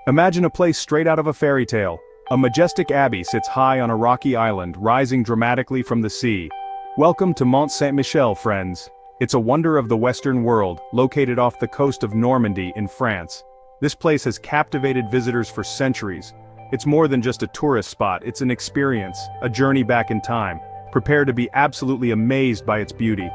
Imagine a place straight out of a fairy tale. A majestic abbey sits high on a rocky island, rising dramatically from the sea. Welcome to Mont Saint-Michel, friends. It's a wonder of the Western world, located off the coast of Normandy in France. This place has captivated visitors for centuries. It's more than just a tourist spot, it's an experience, a journey back in time. Prepare to be absolutely amazed by its beauty.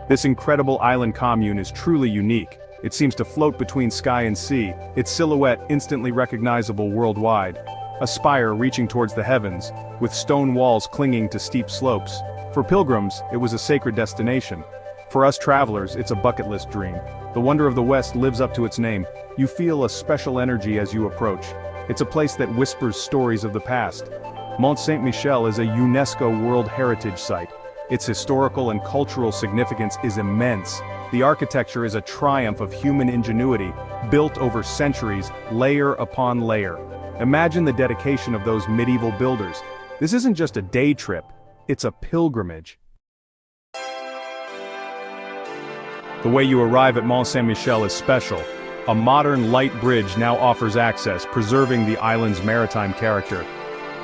This incredible island commune is truly unique. It seems to float between sky and sea, its silhouette instantly recognizable worldwide. A spire reaching towards the heavens, with stone walls clinging to steep slopes. For pilgrims, it was a sacred destination. For us travelers, it's a bucket list dream. The wonder of the West lives up to its name. You feel a special energy as you approach. It's a place that whispers stories of the past. Mont Saint-Michel is a UNESCO World Heritage Site. Its historical and cultural significance is immense. The architecture is a triumph of human ingenuity, built over centuries, layer upon layer. Imagine the dedication of those medieval builders. This isn't just a day trip, it's a pilgrimage. The way you arrive at Mont Saint-Michel is special. A modern light bridge now offers access, preserving the island's maritime character.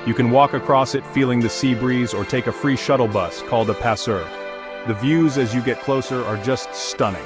You can walk across it feeling the sea breeze or take a free shuttle bus called a passeur. The views as you get closer are just stunning.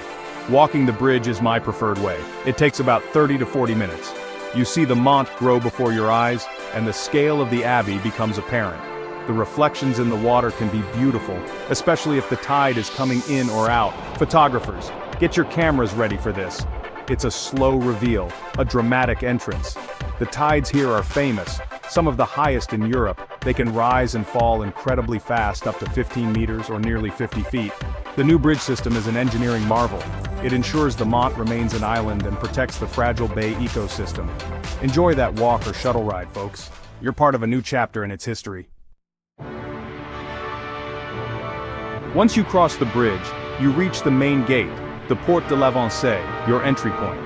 Walking the bridge is my preferred way. It takes about 30 to 40 minutes. You see the Mont grow before your eyes, and the scale of the Abbey becomes apparent. The reflections in the water can be beautiful, especially if the tide is coming in or out. Photographers, get your cameras ready for this. It's a slow reveal, a dramatic entrance. The tides here are famous, some of the highest in Europe. They can rise and fall incredibly fast, up to 15 meters or nearly 50 feet. The new bridge system is an engineering marvel. It ensures the Mont remains an island and protects the fragile bay ecosystem. Enjoy that walk or shuttle ride, folks. You're part of a new chapter in its history. Once you cross the bridge, you reach the main gate, the Porte de l'Avancée, your entry point.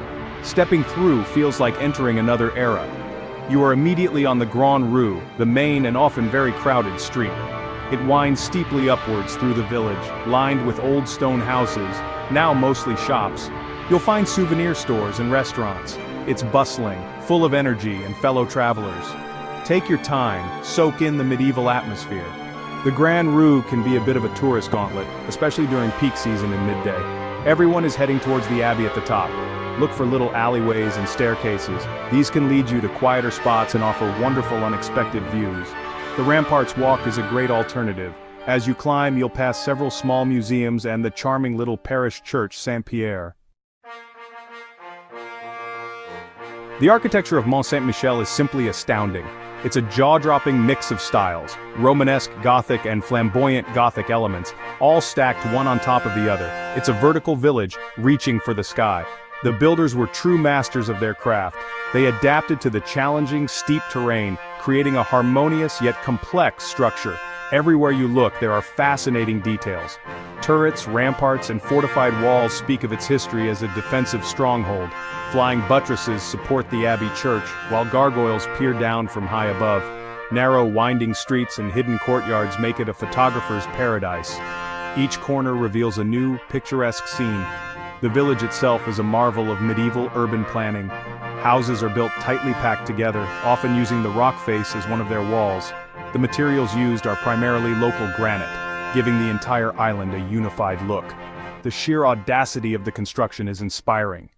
Stepping through feels like entering another era. You are immediately on the Grande Rue, the main and often very crowded street. It winds steeply upwards through the village, lined with old stone houses, now mostly shops. You'll find souvenir stores and restaurants. It's bustling, full of energy and fellow travelers. Take your time, soak in the medieval atmosphere. The Grande Rue can be a bit of a tourist gauntlet, especially during peak season in midday. Everyone is heading towards the Abbey at the top. Look for little alleyways and staircases. These can lead you to quieter spots and offer wonderful unexpected views. The Ramparts Walk is a great alternative. As you climb, you'll pass several small museums and the charming little parish church Saint-Pierre. The architecture of Mont Saint-Michel is simply astounding. It's a jaw-dropping mix of styles, Romanesque Gothic and flamboyant Gothic elements, all stacked one on top of the other. It's a vertical village, reaching for the sky. The builders were true masters of their craft. They adapted to the challenging, steep terrain, creating a harmonious yet complex structure. Everywhere you look, there are fascinating details. Turrets, ramparts, and fortified walls speak of its history as a defensive stronghold. Flying buttresses support the Abbey church, while gargoyles peer down from high above. Narrow, winding streets and hidden courtyards make it a photographer's paradise. Each corner reveals a new, picturesque scene. The village itself is a marvel of medieval urban planning. Houses are built tightly packed together, often using the rock face as one of their walls. The materials used are primarily local granite, giving the entire island a unified look. The sheer audacity of the construction is inspiring.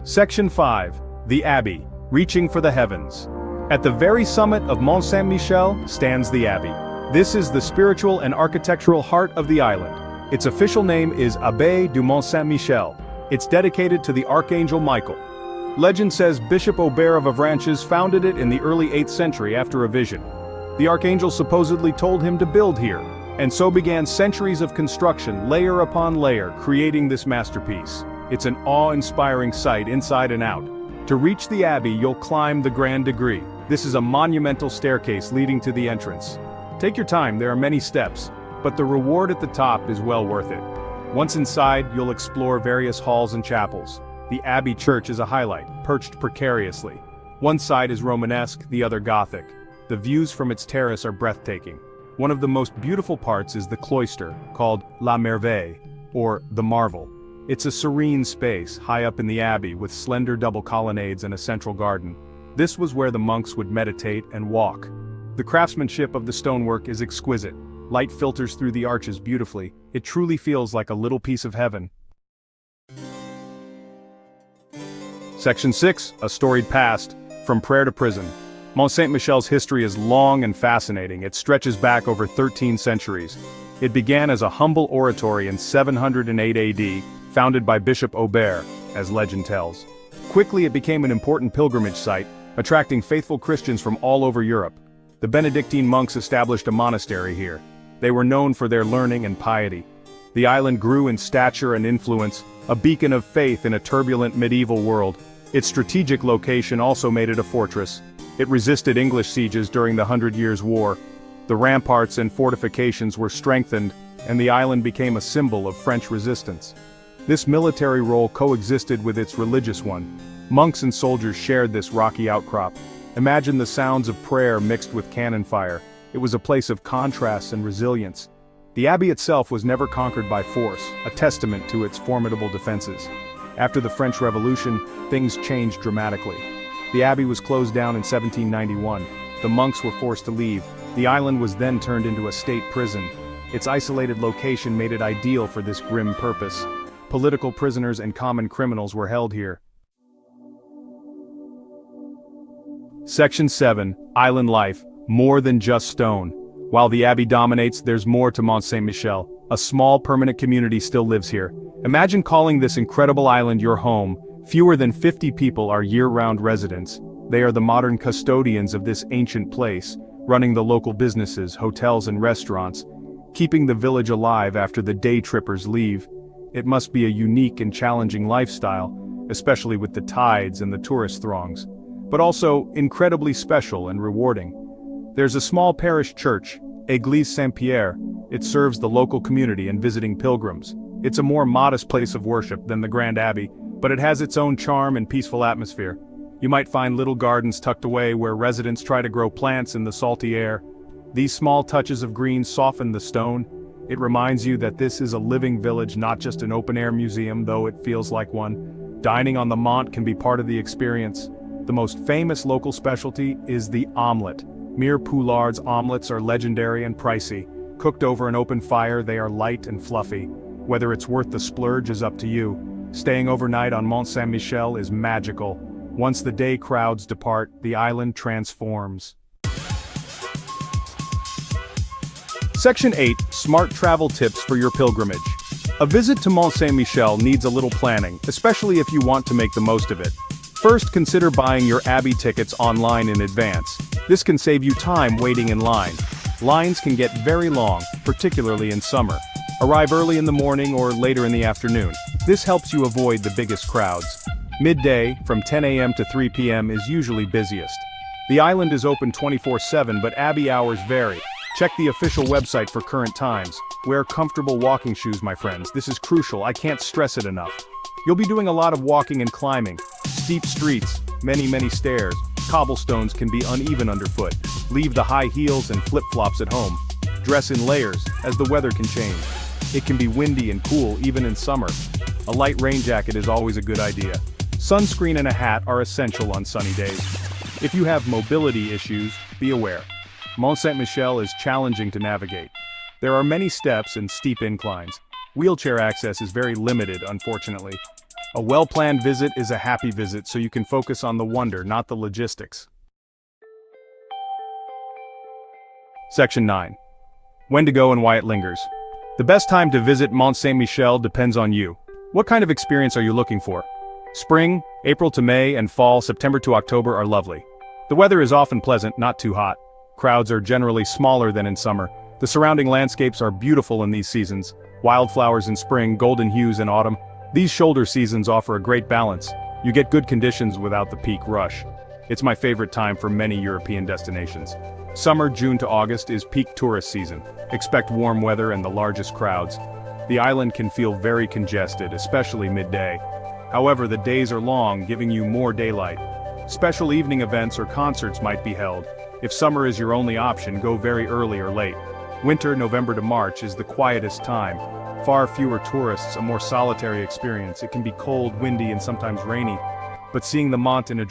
Section 5. The Abbey, reaching for the heavens. At the very summit of Mont Saint-Michel stands the Abbey. This is the spiritual and architectural heart of the island. Its official name is Abbey du Mont Saint-Michel. It's dedicated to the Archangel Michael. Legend says Bishop Aubert of Avranches founded it in the early 8th century after a vision. The Archangel supposedly told him to build here, and so began centuries of construction, layer upon layer, creating this masterpiece. It's an awe-inspiring sight inside and out. To reach the Abbey, you'll climb the Grand Degree. This is a monumental staircase leading to the entrance. Take your time, there are many steps, but the reward at the top is well worth it. Once inside, you'll explore various halls and chapels. The Abbey church is a highlight, perched precariously. One side is Romanesque, the other Gothic. The views from its terrace are breathtaking. One of the most beautiful parts is the cloister, called La Merveille, or the Marvel. It's a serene space, high up in the Abbey with slender double colonnades and a central garden. This was where the monks would meditate and walk. The craftsmanship of the stonework is exquisite. Light filters through the arches beautifully. It truly feels like a little piece of heaven. Section 6, A Storied Past, From Prayer to Prison. Mont Saint-Michel's history is long and fascinating. It stretches back over 13 centuries. It began as a humble oratory in 708 AD, founded by Bishop Aubert, as legend tells. Quickly it became an important pilgrimage site, attracting faithful Christians from all over Europe. The Benedictine monks established a monastery here. They were known for their learning and piety. The island grew in stature and influence, a beacon of faith in a turbulent medieval world. Its strategic location also made it a fortress. It resisted English sieges during the 100 Years' War. The ramparts and fortifications were strengthened, and the island became a symbol of French resistance. This military role coexisted with its religious one. Monks and soldiers shared this rocky outcrop. Imagine the sounds of prayer mixed with cannon fire. It was a place of contrasts and resilience. The abbey itself was never conquered by force, a testament to its formidable defenses. After the French Revolution, things changed dramatically. The abbey was closed down in 1791. The monks were forced to leave. The island was then turned into a state prison. Its isolated location made it ideal for this grim purpose. Political prisoners and common criminals were held here. Section 7, Island Life, More Than Just Stone. While the abbey dominates, there's more to Mont Saint-Michel. A small permanent community still lives here. Imagine calling this incredible island your home. Fewer than 50 people are year-round residents. They are the modern custodians of this ancient place, running the local businesses, hotels and restaurants, keeping the village alive after the day trippers leave. It must be a unique and challenging lifestyle, especially with the tides and the tourist throngs, but also incredibly special and rewarding. There's a small parish church, Église Saint-Pierre. It serves the local community and visiting pilgrims. It's a more modest place of worship than the Grand Abbey, but it has its own charm and peaceful atmosphere. You might find little gardens tucked away where residents try to grow plants in the salty air. These small touches of green soften the stone. It reminds you that this is a living village, not just an open-air museum, though it feels like one. Dining on the Mont can be part of the experience. The most famous local specialty is the omelette. Mere Poulard's omelets are legendary and pricey. Cooked over an open fire, they are light and fluffy. Whether it's worth the splurge is up to you. Staying overnight on Mont Saint-Michel is magical. Once the day crowds depart, the island transforms. Section 8, Smart Travel Tips for Your Pilgrimage. A visit to Mont Saint-Michel needs a little planning, especially if you want to make the most of it. First, consider buying your Abbey tickets online in advance. This can save you time waiting in line. Lines can get very long, particularly in summer. Arrive early in the morning or later in the afternoon. This helps you avoid the biggest crowds. Midday, from 10 a.m. to 3 p.m. is usually busiest. The island is open 24/7, but Abbey hours vary. Check the official website for current times. Wear comfortable walking shoes, my friends. This is crucial, I can't stress it enough. You'll be doing a lot of walking and climbing. Steep streets, many stairs. Cobblestones can be uneven underfoot. Leave the high heels and flip-flops at home. Dress in layers, as the weather can change. It can be windy and cool even in summer. A light rain jacket is always a good idea. Sunscreen and a hat are essential on sunny days. If you have mobility issues, be aware. Mont Saint-Michel is challenging to navigate. There are many steps and steep inclines. Wheelchair access is very limited, unfortunately. A well-planned visit is a happy visit, so you can focus on the wonder, not the logistics. Section 9. When to go and why it lingers. The best time to visit Mont Saint-Michel depends on you. What kind of experience are you looking for? Spring, April to May, and fall, September to October are lovely. The weather is often pleasant, not too hot. Crowds are generally smaller than in summer. The surrounding landscapes are beautiful in these seasons. Wildflowers in spring, golden hues in autumn. These shoulder seasons offer a great balance. You get good conditions without the peak rush. It's my favorite time for many European destinations. Summer, June to August, is peak tourist season. Expect warm weather and the largest crowds. The island can feel very congested, especially midday. However, the days are long, giving you more daylight. Special evening events or concerts might be held. If summer is your only option, go very early or late. Winter, November to March, is the quietest time. Far fewer tourists, a more solitary experience. It can be cold, windy, and sometimes rainy. But seeing the Mont in a